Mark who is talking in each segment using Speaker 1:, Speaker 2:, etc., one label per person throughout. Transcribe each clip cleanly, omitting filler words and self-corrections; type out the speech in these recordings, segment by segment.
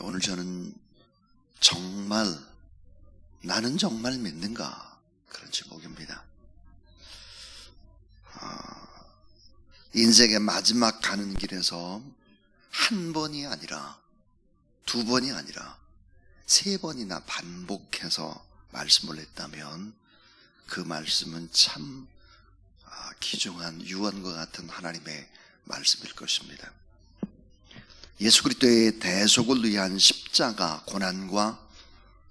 Speaker 1: 오늘 저는 나는 정말 믿는가? 그런 제목입니다. 인생의 마지막 가는 길에서 한 번이 아니라 두 번이 아니라 세 번이나 반복해서 말씀을 했다면 그 말씀은 참 귀중한 유언과 같은 하나님의 말씀일 것입니다. 예수 그리스도의 대속을 위한 십자가 고난과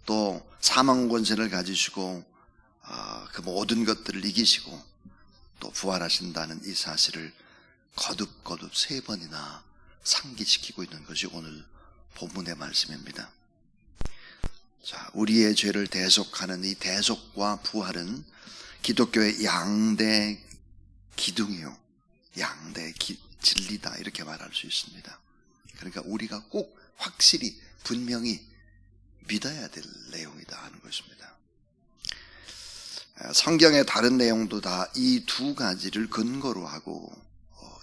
Speaker 1: 또 사망 권세를 가지시고 그 모든 것들을 이기시고 또 부활하신다는 이 사실을 거듭거듭 세 번이나 상기시키고 있는 것이 오늘 본문의 말씀입니다. 자, 우리의 죄를 대속하는 이 대속과 부활은 기독교의 양대 기둥이요, 양대 진리다, 이렇게 말할 수 있습니다. 그러니까 우리가 꼭 확실히 분명히 믿어야 될 내용이다 하는 것입니다. 성경의 다른 내용도 다 이 두 가지를 근거로 하고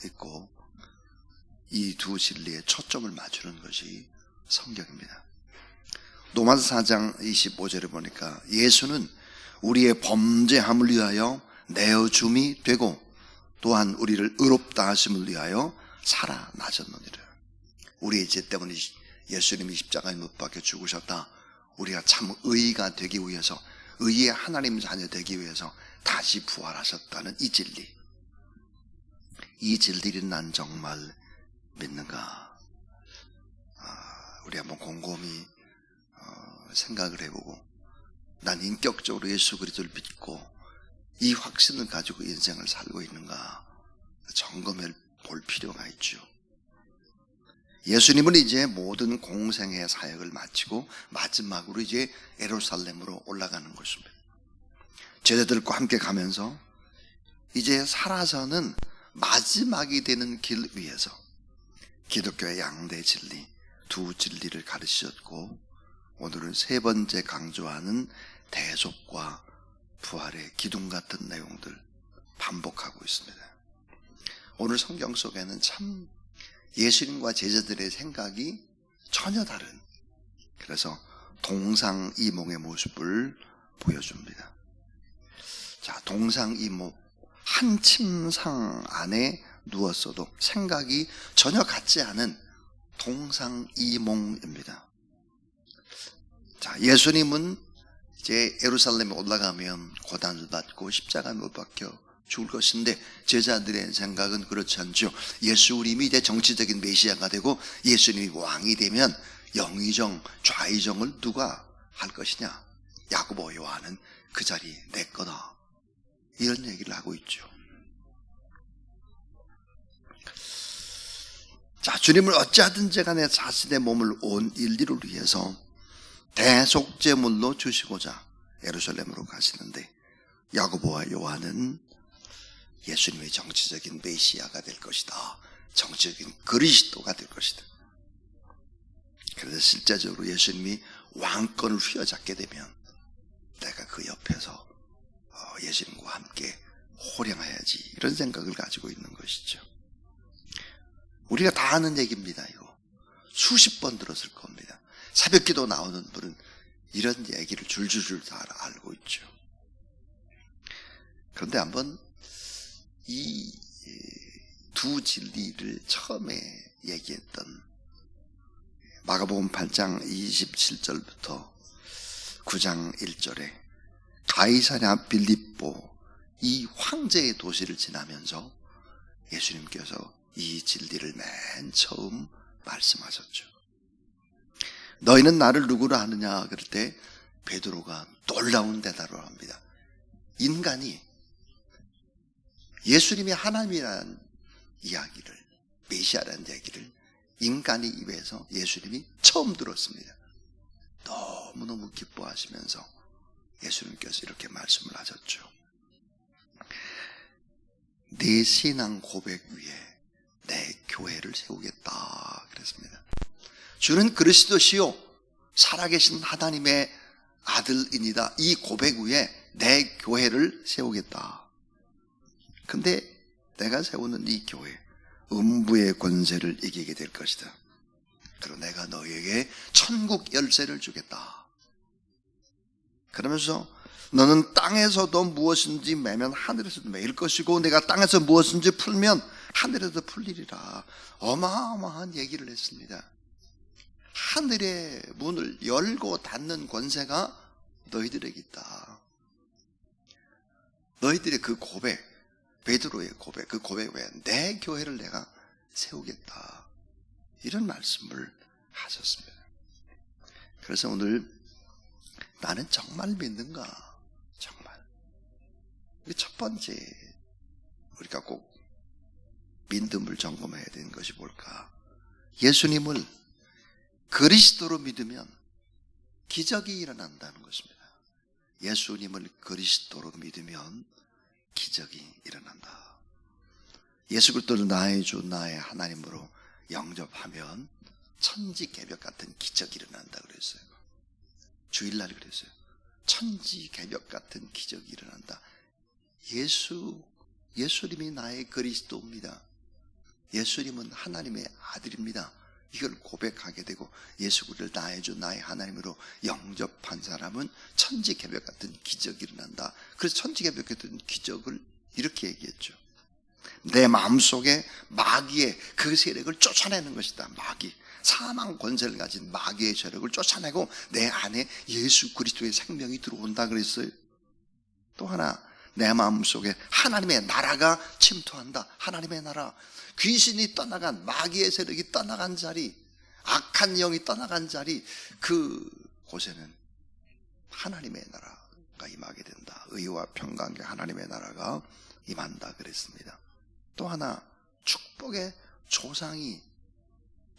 Speaker 1: 있고 이 두 진리에 초점을 맞추는 것이 성경입니다. 로마서 4장 25절에 보니까 예수는 우리의 범죄함을 위하여 내어줌이 되고 또한 우리를 의롭다 하심을 위하여 살아나셨느니라. 우리의 죄 때문에 예수님이 십자가에 못 박혀 죽으셨다. 우리가 참 의가 되기 위해서, 의의 하나님 자녀 되기 위해서 다시 부활하셨다는 이 진리. 이 진리를 난 정말 믿는가? 우리 한번 곰곰이 생각을 해보고, 난 인격적으로 예수 그리스도를 믿고 이 확신을 가지고 인생을 살고 있는가 점검해 볼 필요가 있죠. 예수님은 이제 모든 공생의 사역을 마치고 마지막으로 이제 예루살렘으로 올라가는 것입니다. 제자들과 함께 가면서 이제 살아서는 마지막이 되는 길 위에서 기독교의 양대 진리, 두 진리를 가르치셨고 오늘은 세 번째 강조하는 대속과 부활의 기둥 같은 내용들 반복하고 있습니다. 오늘 성경 속에는 참 예수님과 제자들의 생각이 전혀 다른, 그래서 동상이몽의 모습을 보여줍니다. 자, 동상이몽, 한 침상 안에 누웠어도 생각이 전혀 같지 않은 동상이몽입니다. 자, 예수님은 이제 예루살렘에 올라가면 고난을 받고 십자가에 못 박혀 죽을 것인데 제자들의 생각은 그렇지 않죠. 예수님이 이제 정치적인 메시아가 되고 예수님이 왕이 되면 영의정, 좌의정을 누가 할 것이냐? 야고보, 요한은 그 자리 내 거다, 이런 얘기를 하고 있죠. 자, 주님을 어찌하든지 간에 자신의 몸을 온 인류를 위해서 대속제물로 주시고자 예루살렘으로 가시는데 야고보와 요한은 예수님의 정치적인 메시아가 될 것이다, 정치적인 그리스도가 될 것이다. 그래서 실제적으로 예수님이 왕권을 휘어잡게 되면 내가 그 옆에서 예수님과 함께 호령해야지, 이런 생각을 가지고 있는 것이죠. 우리가 다 아는 얘기입니다. 이거 수십 번 들었을 겁니다. 새벽기도 나오는 분은 이런 얘기를 줄줄줄 다 알고 있죠. 그런데 한번 이 두 진리를 처음에 얘기했던 마가복음 8장 27절부터 9장 1절에 가이사랴 빌립보, 이 황제의 도시를 지나면서 예수님께서 이 진리를 맨 처음 말씀하셨죠. 너희는 나를 누구로 아느냐 그럴 때 베드로가 놀라운 대답을 합니다. 인간이 예수님이 하나님이라는 이야기를, 메시아라는 얘기를 인간의 입에서 예수님이 처음 들었습니다. 너무너무 기뻐하시면서 예수님께서 이렇게 말씀을 하셨죠. 내 신앙 고백 위에 내 교회를 세우겠다 그랬습니다. 주는 그리스도시요 살아계신 하나님의 아들이니다, 이 고백 위에 내 교회를 세우겠다. 근데 내가 세우는 이 교회, 음부의 권세를 이기게 될 것이다. 그리고 내가 너에게 천국 열쇠를 주겠다. 그러면서 너는 땅에서도 무엇인지 매면 하늘에서도 매일 것이고 내가 땅에서 무엇인지 풀면 하늘에도 풀리리라. 어마어마한 얘기를 했습니다. 하늘의 문을 열고 닫는 권세가 너희들에게 있다. 너희들의 그 고백, 베드로의 고백, 그 고백 외에 내 교회를 내가 세우겠다. 이런 말씀을 하셨습니다. 그래서 오늘 나는 정말 믿는가? 정말. 첫 번째 우리가 꼭 믿음을 점검해야 되는 것이 뭘까? 예수님을 그리스도로 믿으면 기적이 일어난다는 것입니다. 예수님을 그리스도로 믿으면 기적이 일어난다. 예수 그리스도를 나의 주 나의 하나님으로 영접하면 천지개벽 같은 기적이 일어난다 그랬어요. 주일날 그랬어요. 천지개벽 같은 기적이 일어난다. 예수님이 나의 그리스도입니다. 예수님은 하나님의 아들입니다. 이걸 고백하게 되고 예수 그리스도를 나의 주 나의 하나님으로 영접한 사람은 천지개벽 같은 기적이 일어난다. 그래서 천지개벽 같은 기적을 이렇게 얘기했죠. 내 마음속에 마귀의 그 세력을 쫓아내는 것이다. 마귀, 사망 권세를 가진 마귀의 세력을 쫓아내고 내 안에 예수 그리스도의 생명이 들어온다 그랬어요. 또 하나, 내 마음속에 하나님의 나라가 침투한다. 하나님의 나라, 귀신이 떠나간, 마귀의 세력이 떠나간 자리, 악한 영이 떠나간 자리, 그 곳에는 하나님의 나라가 임하게 된다. 의와 평강과 하나님의 나라가 임한다 그랬습니다. 또 하나, 축복의 조상이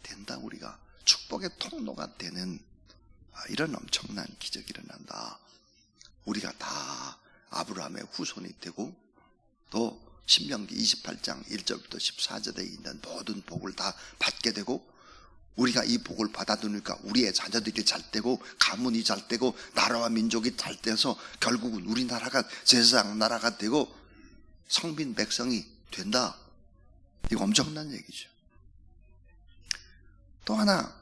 Speaker 1: 된다. 우리가 축복의 통로가 되는 이런 엄청난 기적이 일어난다. 우리가 다 아브라함의 후손이 되고 또 신명기 28장 1절부터 14절에 있는 모든 복을 다 받게 되고 우리가 이 복을 받아두니까 우리의 자녀들이 잘 되고 가문이 잘 되고 나라와 민족이 잘 돼서 결국은 우리나라가 제사장 나라가 되고 성민 백성이 된다. 이거 엄청난 얘기죠. 또 하나,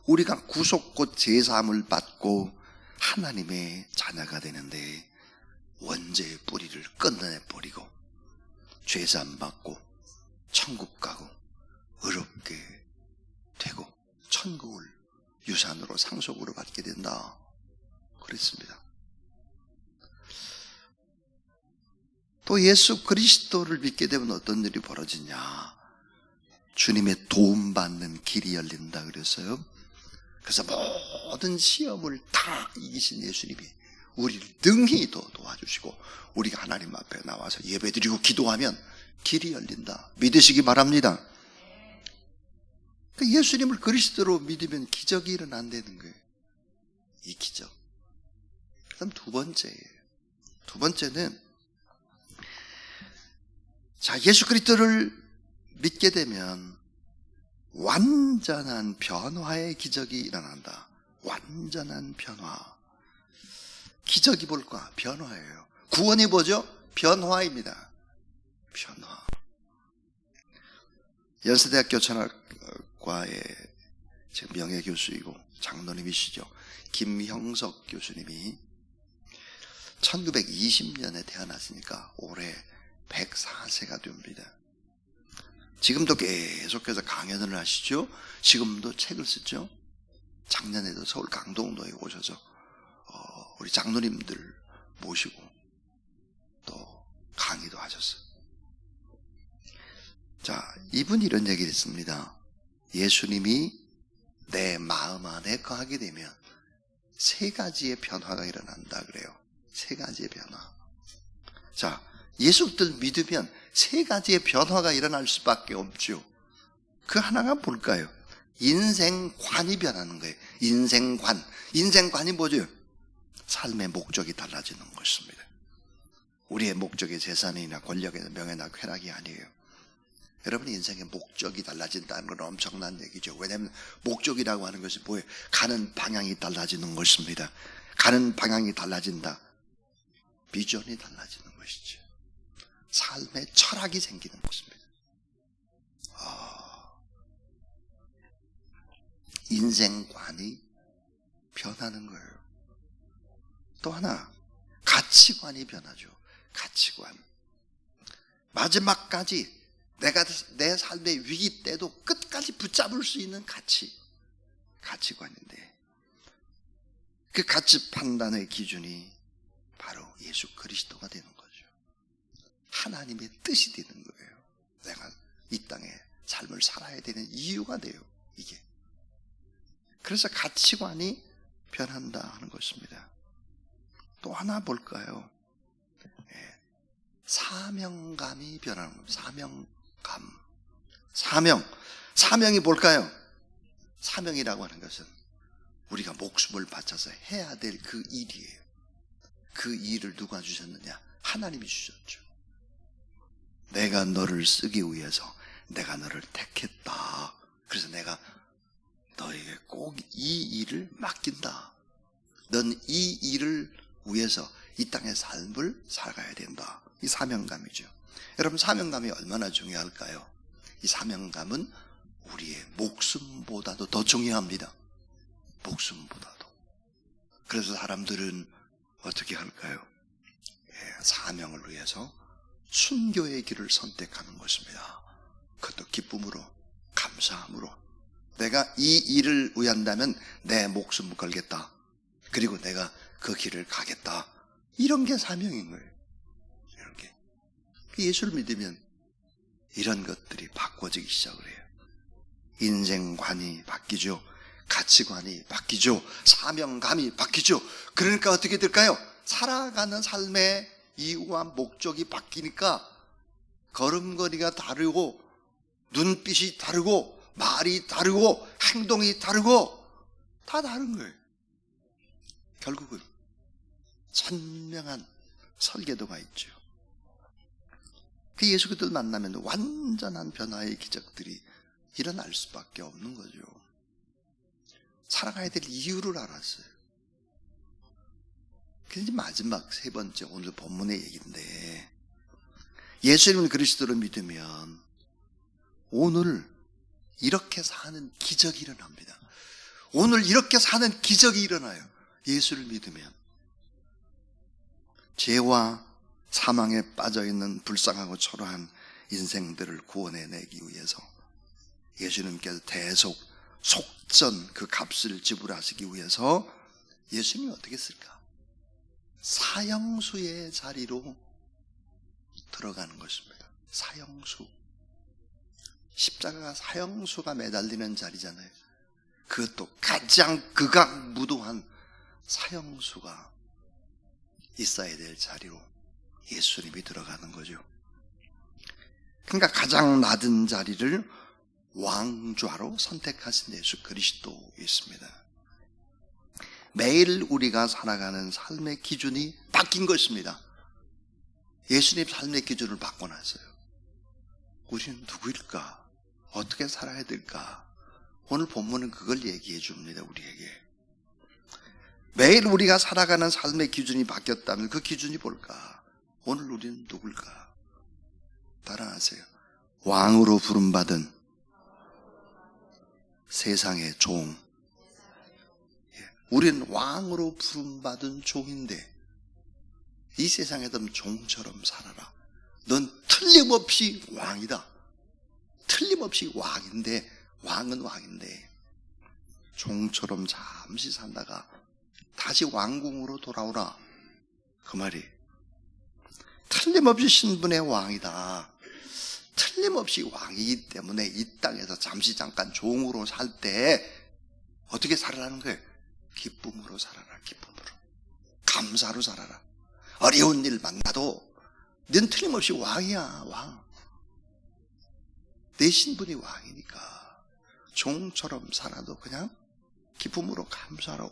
Speaker 1: 우리가 구속곧 제사함을 받고 하나님의 자녀가 되는데 원죄의 뿌리를 끊어내버리고 죄사함 받고 천국 가고 의롭게 되고 천국을 유산으로 상속으로 받게 된다 그랬습니다. 또 예수 그리스도를 믿게 되면 어떤 일이 벌어지냐? 주님의 도움받는 길이 열린다 그랬어요. 그래서 모든 시험을 다 이기신 예수님이 우리를 능히 더 도와주시고 우리가 하나님 앞에 나와서 예배드리고 기도하면 길이 열린다. 믿으시기 바랍니다. 그러니까 예수님을 그리스도로 믿으면 기적이 일어난다는 거예요. 이 기적. 그다음 두 번째예요. 두 번째는 자, 예수 그리스도를 믿게 되면 완전한 변화의 기적이 일어난다. 완전한 변화. 기적이 뭘까? 변화예요. 구원이 뭐죠? 변화입니다. 변화. 연세대학교 천학과의 명예교수이고 장로님이시죠. 김형석 교수님이 1920년에 태어났으니까 올해 104세가 됩니다. 지금도 계속해서 강연을 하시죠. 지금도 책을 쓰죠. 작년에도 서울 강동도에 오셔서 우리 장로님들 모시고 또 강의도 하셨어요. 자, 이분이 이런 얘기를 했습니다. 예수님이 내 마음 안에 거하게 되면 세 가지의 변화가 일어난다 그래요. 세 가지의 변화. 자, 예수를 믿으면 세 가지의 변화가 일어날 수밖에 없죠. 그 하나가 뭘까요? 인생관이 변하는 거예요. 인생관. 인생관이 뭐죠? 삶의 목적이 달라지는 것입니다. 우리의 목적이 재산이나 권력이나 명예나 쾌락이 아니에요. 여러분 인생의 목적이 달라진다는 건 엄청난 얘기죠. 왜냐하면 목적이라고 하는 것이 뭐예요? 가는 방향이 달라지는 것입니다. 가는 방향이 달라진다. 비전이 달라지는 것이죠. 삶의 철학이 생기는 것입니다. 인생관이 변하는 거예요. 또 하나, 가치관이 변하죠. 가치관. 마지막까지 내가 내 삶의 위기 때도 끝까지 붙잡을 수 있는 가치관인데, 그 가치 판단의 기준이 바로 예수 그리스도가 되는 거죠. 하나님의 뜻이 되는 거예요. 내가 이 땅에 삶을 살아야 되는 이유가 돼요, 이게. 그래서 가치관이 변한다 하는 것입니다. 또 하나 볼까요? 사명감이 변하는 겁니다. 사명이 뭘까요? 사명이라고 하는 것은 우리가 목숨을 바쳐서 해야 될 그 일이에요. 그 일을 누가 주셨느냐? 하나님이 주셨죠. 내가 너를 쓰기 위해서 내가 너를 택했다. 그래서 내가 너에게 꼭 이 일을 맡긴다. 넌 이 일을 위해서 이 땅의 삶을 살아가야 된다. 이 사명감이죠. 여러분, 사명감이 얼마나 중요할까요? 이 사명감은 우리의 목숨보다도 더 중요합니다. 목숨보다도. 그래서 사람들은 어떻게 할까요? 사명을 위해서 순교의 길을 선택하는 것입니다. 그것도 기쁨으로, 감사함으로. 내가 이 일을 위한다면 내 목숨을 걸겠다. 그리고 내가 그 길을 가겠다. 이런 게 사명인 거예요. 이런 게. 예수를 믿으면 이런 것들이 바꿔지기 시작을 해요. 인생관이 바뀌죠. 가치관이 바뀌죠. 사명감이 바뀌죠. 그러니까 어떻게 될까요? 살아가는 삶의 이유와 목적이 바뀌니까 걸음걸이가 다르고 눈빛이 다르고 말이 다르고 행동이 다르고 다 다른 거예요. 결국은 선명한 설계도가 있죠. 그 예수 그리스도를 만나면 완전한 변화의 기적들이 일어날 수밖에 없는 거죠. 살아가야 될 이유를 알았어요. 그게 마지막 세 번째 오늘 본문의 얘기인데, 예수님을 그리스도를 믿으면 오늘 이렇게 사는 기적이 일어납니다. 오늘 이렇게 사는 기적이 일어나요. 예수를 믿으면. 죄와 사망에 빠져있는 불쌍하고 초라한 인생들을 구원해내기 위해서 예수님께서 대속 속전 그 값을 지불하시기 위해서 예수님이 어떻게 했을까? 사형수의 자리로 들어가는 것입니다. 사형수. 십자가가 사형수가 매달리는 자리잖아요. 그것도 가장 극악무도한 사형수가 있어야 될 자리로 예수님이 들어가는 거죠. 그러니까 가장 낮은 자리를 왕좌로 선택하신 예수 그리스도였습니다. 매일 우리가 살아가는 삶의 기준이 바뀐 것입니다. 예수님 삶의 기준을 바꿔놨어요. 우리는 누구일까? 어떻게 살아야 될까? 오늘 본문은 그걸 얘기해 줍니다. 우리에게. 매일 우리가 살아가는 삶의 기준이 바뀌었다면 그 기준이 뭘까? 오늘 우리는 누굴까? 따라하세요. 왕으로 부름받은 세상의 종. 우리는 왕으로 부름받은 종인데 이 세상에도 종처럼 살아라. 넌 틀림없이 왕이다. 틀림없이 왕인데, 왕은 왕인데 종처럼 잠시 살다가 다시 왕궁으로 돌아오라. 그 말이 틀림없이 신분의 왕이다. 틀림없이 왕이기 때문에 이 땅에서 잠시 잠깐 종으로 살 때 어떻게 살아라는 거예요? 기쁨으로 살아라. 기쁨으로. 감사로 살아라. 어려운 일 만나도 넌 틀림없이 왕이야. 왕. 내 신분이 왕이니까 종처럼 살아도 그냥 기쁨으로 감사로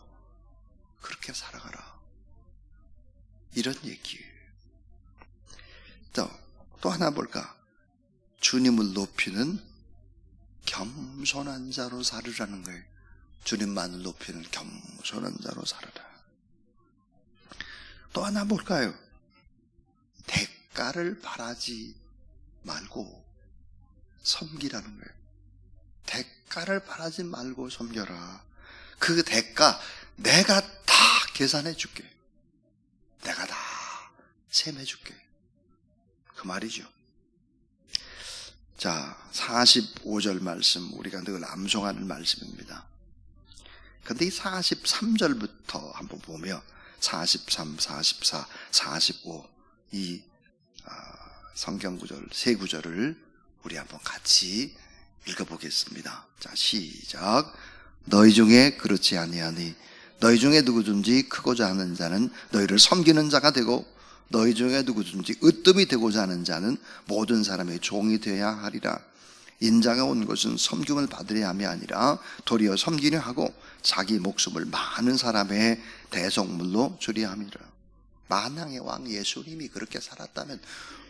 Speaker 1: 그렇게 살아가라. 이런 얘기예요. 또 하나 볼까? 주님을 높이는 겸손한 자로 살으라는 거예요. 주님만을 높이는 겸손한 자로 살아라. 또 하나 볼까요? 대가를 바라지 말고 섬기라는 거예요. 대가를 바라지 말고 섬겨라. 그 대가 내가 다 계산해 줄게. 내가 다 셈해 줄게. 그 말이죠. 자, 45절 말씀, 우리가 늘 암송하는 말씀입니다. 근데 이 43절부터 한번 보면 43, 44, 45 이 성경 구절, 세 구절을 우리 한번 같이 읽어보겠습니다. 자, 시작. 너희 중에 그렇지 아니하니 너희 중에 누구든지 크고자 하는 자는 너희를 섬기는 자가 되고 너희 중에 누구든지 으뜸이 되고자 하는 자는 모든 사람의 종이 되어야 하리라. 인자가 온 것은 섬김을 받으려 함이 아니라 도리어 섬기려 하고 자기 목숨을 많은 사람의 대속물로 주려 함이라. 만왕의 왕 예수님이 그렇게 살았다면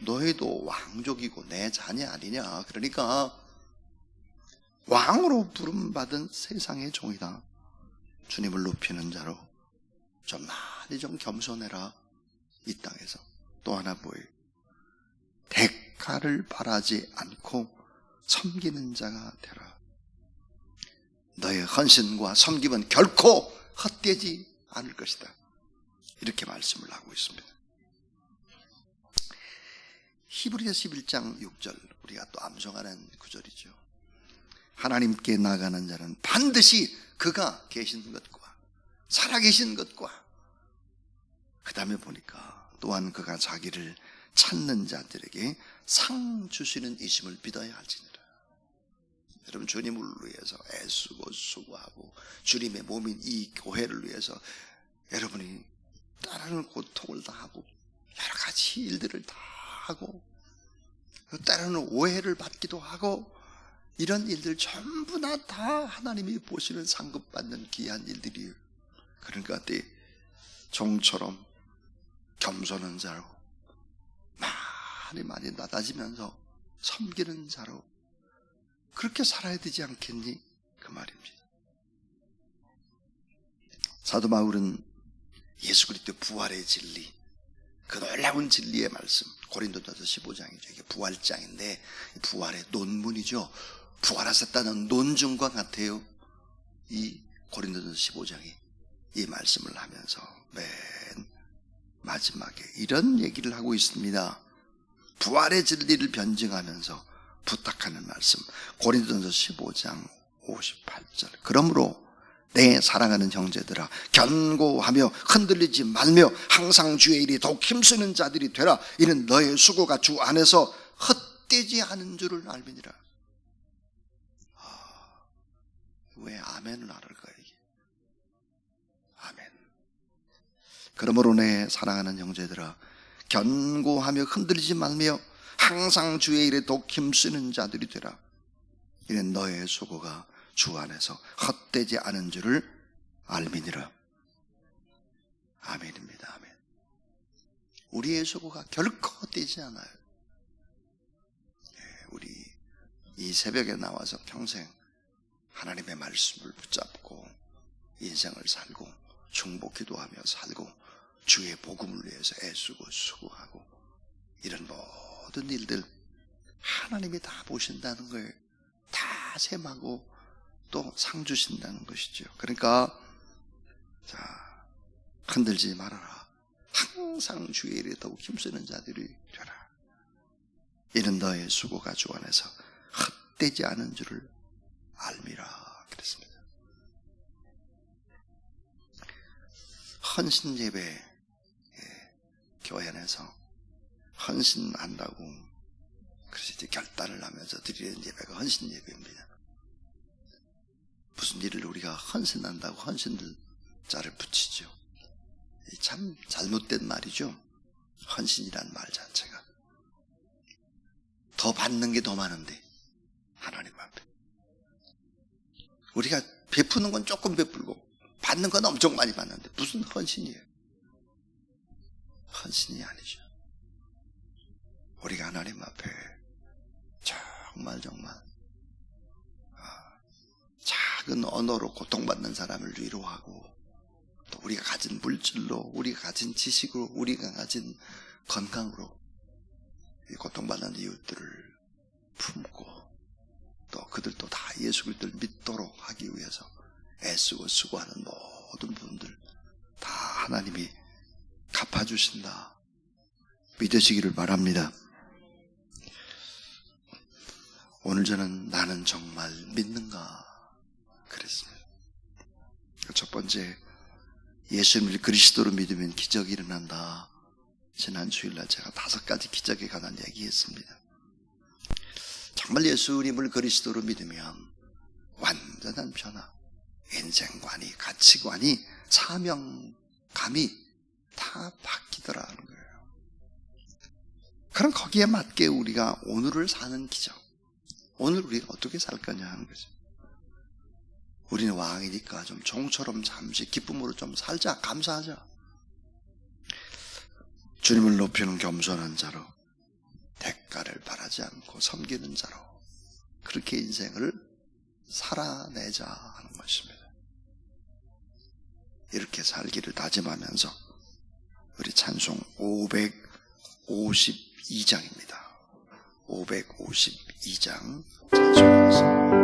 Speaker 1: 너희도 왕족이고 내 자녀 아니냐. 그러니까 왕으로 부름받은 세상의 종이다. 주님을 높이는 자로 좀 많이 좀 겸손해라. 이 땅에서. 또 하나 뭐예요? 대가를 바라지 않고 섬기는 자가 되라. 너의 헌신과 섬김은 결코 헛되지 않을 것이다. 이렇게 말씀을 하고 있습니다. 히브리서 11장 6절 우리가 또 암송하는 구절이죠. 하나님께 나가는 자는 반드시 그가 계신 것과 살아계신 것과 그 다음에 보니까 또한 그가 자기를 찾는 자들에게 상 주시는 이심을 믿어야 할지니라. 여러분, 주님을 위해서 애쓰고 수고하고 주님의 몸인 이 교회를 위해서 여러분이 따르는 고통을 다 하고 여러 가지 일들을 다 하고 때로는 오해를 받기도 하고 이런 일들 전부 다 하나님이 보시는 상급받는 귀한 일들이에요. 그러니까 종처럼 겸손한 자로 많이 낮아지면서 섬기는 자로 그렇게 살아야 되지 않겠니? 그 말입니다. 사도 바울은 예수 그리스도의 부활의 진리, 그 놀라운 진리의 말씀, 고린도전서 15장이죠. 이게 부활장인데 부활의 논문이죠. 부활하셨다는 논증과 같아요. 이 고린도전서 15장이 이 말씀을 하면서 맨 마지막에 이런 얘기를 하고 있습니다. 부활의 진리를 변증하면서 부탁하는 말씀, 고린도전서 15장 58절. 그러므로 내 사랑하는 형제들아, 견고하며 흔들리지 말며 항상 주의 일이 더욱 힘쓰는 자들이 되라. 이는 너의 수고가 주 안에서 헛되지 않은 줄을 알미니라. 왜 아멘을 안 할까요? 이게? 아멘. 그러므로 내 사랑하는 형제들아, 견고하며 흔들리지 말며 항상 주의 일에 더욱 힘쓰는 자들이 되라. 이는 너의 수고가 주 안에서 헛되지 않은 줄을 알미니라. 아멘입니다. 아멘. 우리의 수고가 결코 헛되지 않아요. 우리 이 새벽에 나와서 평생 하나님의 말씀을 붙잡고 인생을 살고 중보 기도하며 살고 주의 복음을 위해서 애쓰고 수고하고 이런 모든 일들 하나님이 다 보신다는 거예요. 다 셈하고 또 상 주신다는 것이죠. 그러니까 자, 흔들지 말아라. 항상 주의 일에 더욱 힘쓰는 자들이 되라. 이는 너의 수고가 주 안에서 헛되지 않은 줄을 알미라. 그랬습니다. 헌신 예배 교회 안에서 헌신한다고 그래서 이제 결단을 하면서 드리는 예배가 헌신 예배입니다. 무슨 일을 우리가 헌신한다고 헌신들 자를 붙이죠. 참 잘못된 말이죠. 헌신이란 말 자체가 더 받는 게 더 많은데 하나님 앞에 우리가 베푸는 건 조금 베풀고 받는 건 엄청 많이 받는데 무슨 헌신이에요? 헌신이 아니죠. 우리가 하나님 앞에 정말 작은 언어로 고통받는 사람을 위로하고 또 우리가 가진 물질로 우리가 가진 지식으로 우리가 가진 건강으로 이 고통받는 이웃들을 품고 또 그들도 다 예수 그리스도를 믿도록 하기 위해서 애쓰고 수고하는 모든 분들 다 하나님이 갚아주신다 믿으시기를 바랍니다. 오늘 저는 나는 정말 믿는가 그랬습니다. 첫 번째, 예수님을 그리스도로 믿으면 기적이 일어난다. 지난 주일날 제가 5가지 기적에 관한 얘기했습니다. 정말 예수님을 그리스도로 믿으면 완전한 변화, 인생관이, 가치관이, 사명감이 다 바뀌더라는 거예요. 그럼 거기에 맞게 우리가 오늘을 사는 기적, 오늘 우리가 어떻게 살 거냐 하는 거죠. 우리는 왕이니까 좀 종처럼 잠시 기쁨으로 좀 살자, 감사하자. 주님을 높이는 겸손한 자로, 대가를 바라지 않고 섬기는 자로 그렇게 인생을 살아내자 하는 것입니다. 이렇게 살기를 다짐하면서 우리 찬송 552장입니다. 552장 찬송하겠습니다.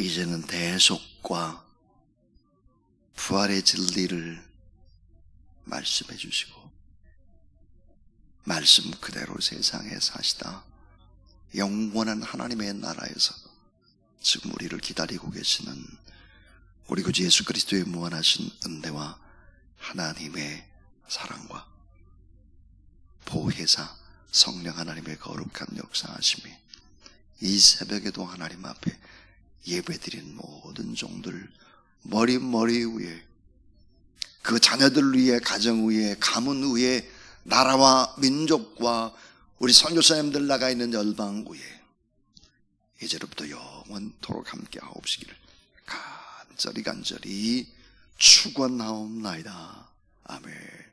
Speaker 1: 이제는 대속과 부활의 진리를 말씀해 주시고 말씀 그대로 세상에 사시다 영원한 하나님의 나라에서 지금 우리를 기다리고 계시는 우리 구주 예수 그리스도의 무한하신 은혜와 하나님의 사랑과 보혜사 성령 하나님의 거룩한 역사하심이 이 새벽에도 하나님 앞에 예배드린 모든 종들 머리 위에, 그 자녀들 위에, 가정 위에, 가문 위에, 나라와 민족과 우리 선교사님들 나가 있는 열방 위에 이제로부터 영원토록 함께 하옵시기를 간절히 축원하옵나이다. 아멘.